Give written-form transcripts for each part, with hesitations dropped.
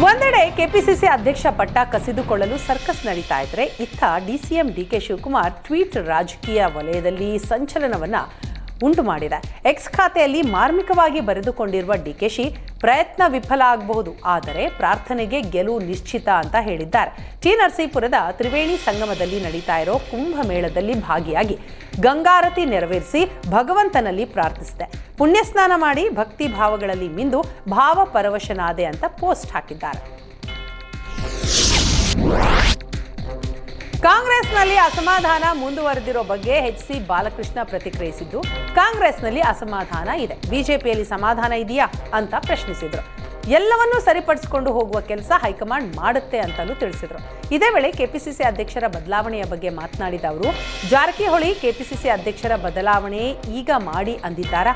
ಒಂದೆಡೆ ಕೆಪಿಸಿಸಿ ಅಧ್ಯಕ್ಷ ಪಟ್ಟ ಕಸಿದುಕೊಳ್ಳಲು ಸರ್ಕಸ್ ನಡೀತಾ ಇದ್ರೆ, ಇತ್ತ ಡಿಸಿಎಂ ಡಿಕೆ ಶಿವಕುಮಾರ್ ಟ್ವೀಟ್ ರಾಜಕೀಯ ವಲಯದಲ್ಲಿ ಸಂಚಲನವನ್ನ ಉಂಟು ಮಾಡಿದೆ. ಎಕ್ಸ್ ಖಾತೆಯಲ್ಲಿ ಮಾರ್ಮಿಕವಾಗಿ ಬರೆದುಕೊಂಡಿರುವ ಡಿಕೆಶಿ ಪ್ರಯತ್ನ ವಿಫಲ ಆಗಬಹುದು, ಆದರೆ ಪ್ರಾರ್ಥನೆಗೆ ಗೆಲುವು ನಿಶ್ಚಿತ ಅಂತ ಹೇಳಿದ್ದಾರೆ. ಟಿ ನರಸೀಪುರದ ತ್ರಿವೇಣಿ ಸಂಗಮದಲ್ಲಿ ನಡೀತಾ ಇರೋ ಕುಂಭಮೇಳದಲ್ಲಿ ಭಾಗಿಯಾಗಿ ಗಂಗಾರತಿ ನೆರವೇರಿಸಿ ಭಗವಂತನಲ್ಲಿ ಪ್ರಾರ್ಥಿಸಿದೆ. ಪುಣ್ಯಸ್ನಾನ ಮಾಡಿ ಭಕ್ತಿ ಭಾವಗಳಲ್ಲಿ ಮಿಂದು ಭಾವ ಪರವಶನಾದೆ ಅಂತ ಪೋಸ್ಟ್ ಹಾಕಿದ್ದಾರೆ. ಕಾಂಗ್ರೆಸ್ನಲ್ಲಿ ಅಸಮಾಧಾನ ಮುಂದುವರೆದಿರೋ ಬಗ್ಗೆ ಎಚ್.ಸಿ. ಬಾಲಕೃಷ್ಣ ಪ್ರತಿಕ್ರಿಯಿಸಿದ್ದು, ಕಾಂಗ್ರೆಸ್ನಲ್ಲಿ ಅಸಮಾಧಾನ ಇದೆ, ಬಿಜೆಪಿಯಲ್ಲಿ ಸಮಾಧಾನ ಇದೆಯಾ ಅಂತ ಪ್ರಶ್ನಿಸಿದ್ರು. ಎಲ್ಲವನ್ನೂ ಸರಿಪಡಿಸಿಕೊಂಡು ಹೋಗುವ ಕೆಲಸ ಹೈಕಮಾಂಡ್ ಮಾಡುತ್ತೆ ಅಂತಲೂ ತಿಳಿಸಿದ್ರು. ಇದೇ ವೇಳೆ ಕೆಪಿಸಿಸಿ ಅಧ್ಯಕ್ಷರ ಬದಲಾವಣೆಯ ಬಗ್ಗೆ ಮಾತನಾಡಿದ ಅವರು, ಜಾರಕಿಹೊಳಿ ಕೆಪಿಸಿಸಿ ಅಧ್ಯಕ್ಷರ ಬದಲಾವಣೆ ಈಗ ಮಾಡಿ ಅಂದಿದ್ದಾರಾ?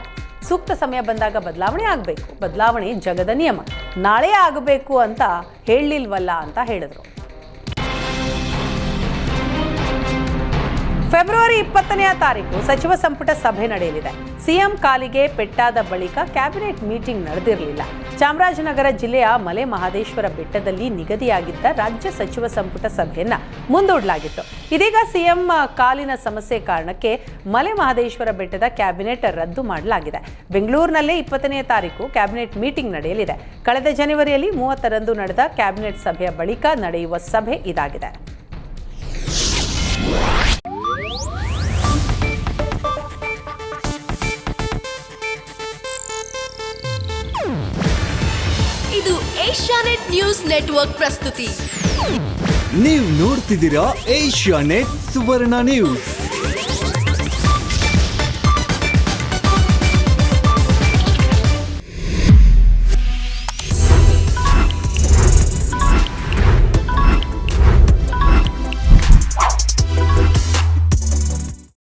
ಸೂಕ್ತ ಸಮಯ ಬಂದಾಗ ಬದಲಾವಣೆ ಆಗಬೇಕು, ಬದಲಾವಣೆ ಜಗದ ನಿಯಮ, ನಾಳೆ ಆಗಬೇಕು ಅಂತ ಹೇಳಿಲ್ವಲ್ಲ ಅಂತ ಹೇಳಿದ್ರು. ಫೆಬ್ರವರಿ 20ನೇ ತಾರೀಕು ಸಚಿವ ಸಂಪುಟ ಸಭೆ ನಡೆಯಲಿದೆ. ಸಿಎಂ ಕಾಲಿಗೆ ಪೆಟ್ಟಾದ ಬಳಿಕ ಕ್ಯಾಬಿನೆಟ್ ಮೀಟಿಂಗ್ ನಡೆದಿರಲಿಲ್ಲ. ಚಾಮರಾಜನಗರ ಜಿಲ್ಲೆಯ ಮಲೆ ಮಹದೇಶ್ವರ ಬೆಟ್ಟದಲ್ಲಿ ನಿಗದಿಯಾಗಿದ್ದ ರಾಜ್ಯ ಸಚಿವ ಸಂಪುಟ ಸಭೆಯನ್ನ ಮುಂದೂಡಲಾಗಿತ್ತು. ಇದೀಗ ಸಿಎಂ ಕಾಲಿನ ಸಮಸ್ಯೆ ಕಾರಣಕ್ಕೆ ಮಲೆ ಮಹದೇಶ್ವರ ಬೆಟ್ಟದ ಕ್ಯಾಬಿನೆಟ್ ರದ್ದು ಮಾಡಲಾಗಿದೆ. ಬೆಂಗಳೂರಿನಲ್ಲೇ 20ನೇ ತಾರೀಕು ಕ್ಯಾಬಿನೆಟ್ ಮೀಟಿಂಗ್ ನಡೆಯಲಿದೆ. ಕಳೆದ ಜನವರಿಯಲ್ಲಿ 30ರಂದು ನಡೆದ ಕ್ಯಾಬಿನೆಟ್ ಸಭೆಯ ಬಳಿಕ ನಡೆಯುವ ಸಭೆ ಇದಾಗಿದೆ. ಇದು ಏಷ್ಯಾನೆಟ್ ನ್ಯೂಸ್ ನೆಟ್ವರ್ಕ್ ಪ್ರಸ್ತುತಿ. ನೀವು ನೋಡ್ತಿದ್ದೀರಾ ಏಷ್ಯಾನೆಟ್ ಸುವರ್ಣ ನ್ಯೂಸ್.